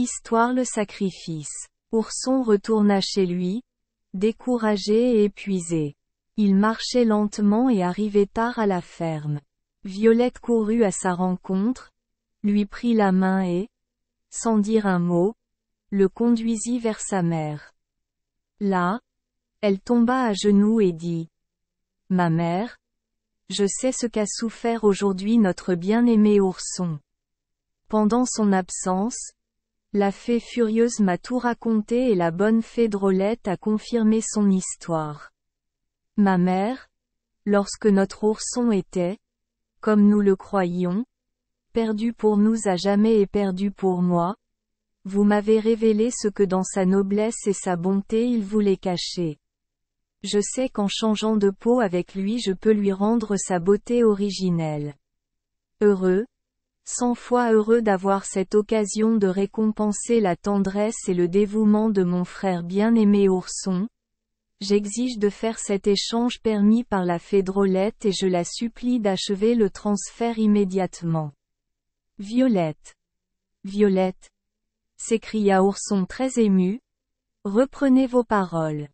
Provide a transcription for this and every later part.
Histoire. Le sacrifice. Ourson retourna chez lui, découragé et épuisé. Il marchait lentement et arrivait tard à la ferme. Violette courut à sa rencontre, lui prit la main et, sans dire un mot, le conduisit vers sa mère. Là, elle tomba à genoux et dit: « Ma mère, je sais ce qu'a souffert aujourd'hui notre bien-aimé ourson. Pendant son absence, la fée furieuse m'a tout raconté et la bonne fée Drôlette a confirmé son histoire. Ma mère, lorsque notre ourson était, comme nous le croyions, perdu pour nous à jamais et perdu pour moi, vous m'avez révélé ce que dans sa noblesse et sa bonté il voulait cacher. Je sais qu'en changeant de peau avec lui je peux lui rendre sa beauté originelle. Heureux, 100 fois heureux d'avoir cette occasion de récompenser la tendresse et le dévouement de mon frère bien-aimé ourson, j'exige de faire cet échange permis par la fée Drôlette et je la supplie d'achever le transfert immédiatement. Violette. Violette, s'écria ourson très ému, reprenez vos paroles.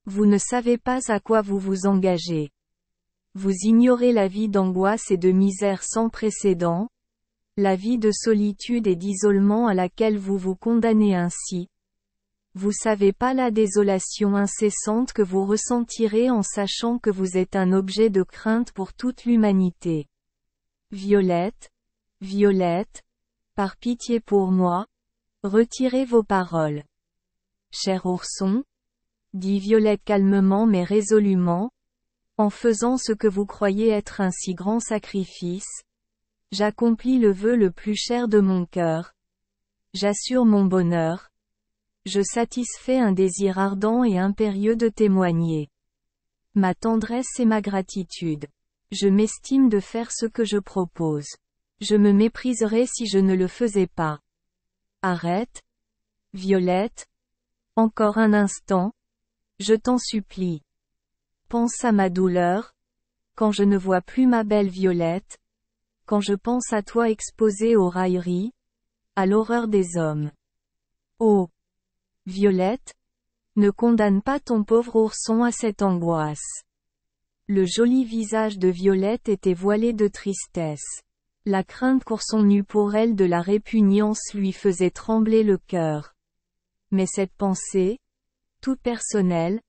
Vous ne savez pas à quoi vous vous engagez. Vous ignorez la vie d'angoisse et de misère sans précédent, la vie de solitude et d'isolement à laquelle vous vous condamnez ainsi. Vous savez pas la désolation incessante que vous ressentirez en sachant que vous êtes un objet de crainte pour toute l'humanité. Violette, Violette, par pitié pour moi, retirez vos paroles. Cher ourson, dit Violette calmement mais résolument, en faisant ce que vous croyez être un si grand sacrifice, j'accomplis le vœu le plus cher de mon cœur. J'assure mon bonheur. Je satisfais un désir ardent et impérieux de témoigner ma tendresse et ma gratitude. Je m'estime de faire ce que je propose. Je me mépriserais si je ne le faisais pas. Arrête, Violette. Encore un instant. Je t'en supplie. Pense à ma douleur, quand je ne vois plus ma belle Violette, quand je pense à toi exposée aux railleries, à l'horreur des hommes. Oh! Violette, ne condamne pas ton pauvre ourson à cette angoisse. Le joli visage de Violette était voilé de tristesse. La crainte qu'ourson eût pour elle de la répugnance lui faisait trembler le cœur. Mais cette pensée, toute personnelle,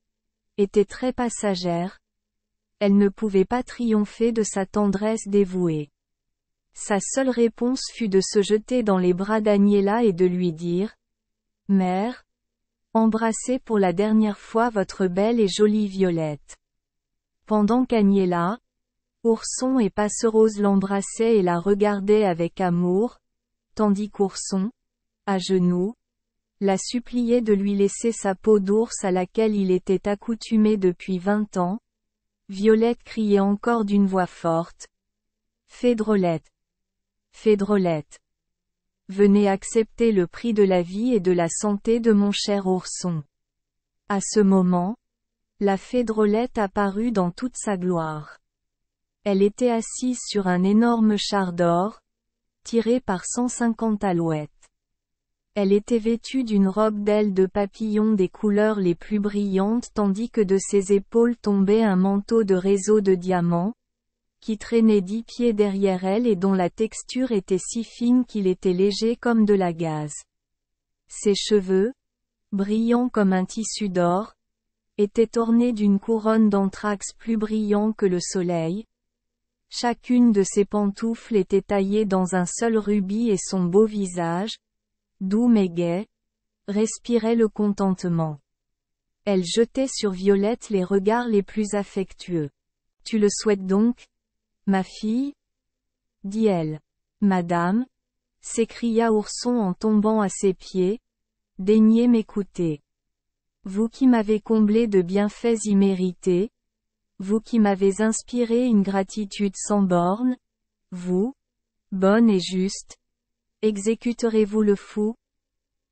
était très passagère. Elle ne pouvait pas triompher de sa tendresse dévouée. Sa seule réponse fut de se jeter dans les bras d'Agnella et de lui dire: « Mère, embrassez pour la dernière fois votre belle et jolie Violette. » Pendant qu'Agnella, ourson et Passerose l'embrassaient et la regardaient avec amour, tandis qu'ourson, à genoux, la suppliait de lui laisser sa peau d'ours à laquelle il était accoutumé depuis 20 ans, Violette criait encore d'une voix forte: « Fée Drôlette! Fée Drôlette! Venez accepter le prix de la vie et de la santé de mon cher ourson. » À ce moment, la fée Drôlette apparut dans toute sa gloire. Elle était assise sur un énorme char d'or, tiré par 150 alouettes. Elle était vêtue d'une robe d'ailes de papillon des couleurs les plus brillantes tandis que de ses épaules tombait un manteau de réseaux de diamants, qui traînait 10 pieds derrière elle et dont la texture était si fine qu'il était léger comme de la gaze. Ses cheveux, brillants comme un tissu d'or, étaient ornés d'une couronne d'anthrax plus brillant que le soleil. Chacune de ses pantoufles était taillée dans un seul rubis et son beau visage, doux mais gai, respirait le contentement. Elle jetait sur Violette les regards les plus affectueux. « Tu le souhaites donc, ma fille ?» dit-elle. « Madame, » s'écria ourson en tombant à ses pieds, « daignez m'écouter. Vous qui m'avez comblé de bienfaits immérités, vous qui m'avez inspiré une gratitude sans bornes, vous, bonne et juste, exécuterez-vous le fou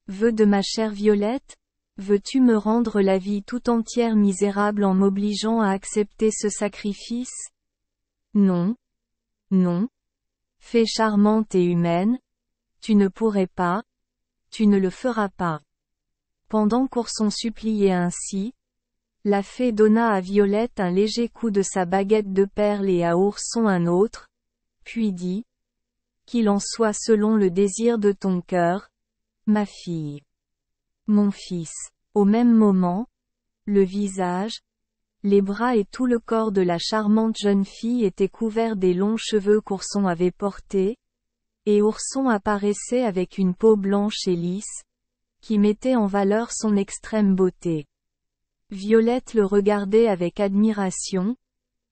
vœu de ma chère Violette? Veux-tu me rendre la vie tout entière misérable en m'obligeant à accepter ce sacrifice? Non. Non. Fée charmante et humaine, tu ne pourrais pas, Tu ne le feras pas. Pendant qu'Ourson suppliait ainsi, la fée donna à Violette un léger coup de sa baguette de perles et à Ourson un autre, puis dit, qu'il en soit selon le désir de ton cœur, ma fille. Mon fils. Au même moment, le visage, les bras et tout le corps de la charmante jeune fille étaient couverts des longs cheveux qu'Ourson avait portés, et Ourson apparaissait avec une peau blanche et lisse, qui mettait en valeur son extrême beauté. Violette le regardait avec admiration,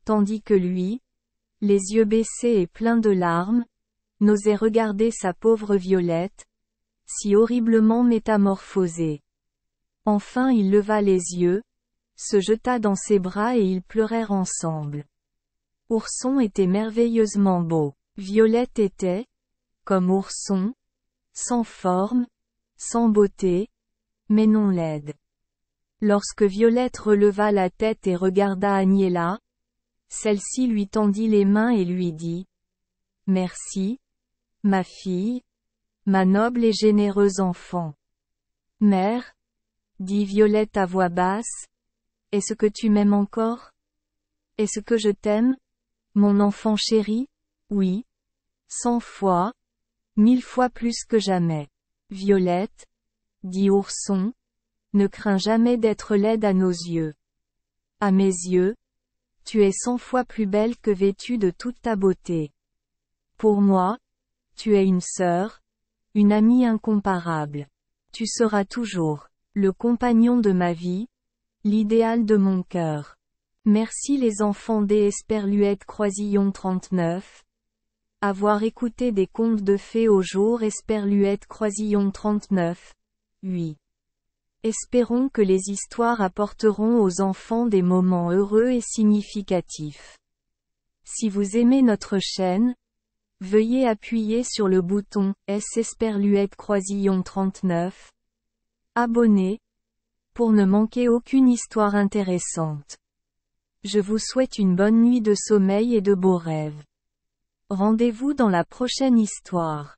tandis que lui, les yeux baissés et pleins de larmes, n'osait regarder sa pauvre Violette, si horriblement métamorphosée. Enfin il leva les yeux, se jeta dans ses bras et ils pleurèrent ensemble. Ourson était merveilleusement beau. Violette était, comme Ourson, sans forme, sans beauté, mais non laide. Lorsque Violette releva la tête et regarda Agnella, celle-ci lui tendit les mains et lui dit « Merci, ma fille, ma noble et généreuse enfant. » « Mère, dit Violette à voix basse, est-ce que tu m'aimes encore? Est-ce que je t'aime, mon enfant chéri? Oui. 100 fois, 1000 fois plus que jamais. Violette, dit Ourson, ne crains jamais d'être laide à nos yeux. À mes yeux, tu es 100 fois plus belle que vêtue de toute ta beauté. Pour moi, tu es une sœur, une amie incomparable. Tu seras toujours le compagnon de ma vie, l'idéal de mon cœur. Merci les enfants des Esperluette Croisillon 39. Avoir écouté des contes de fées au jour Esperluette Croisillon 39. 8. Espérons que les histoires apporteront aux enfants des moments heureux et significatifs. Si vous aimez notre chaîne, veuillez appuyer sur le bouton S Esperluette Croisillon 39. Abonner, pour ne manquer aucune histoire intéressante. Je vous souhaite une bonne nuit de sommeil et de beaux rêves. Rendez-vous dans la prochaine histoire.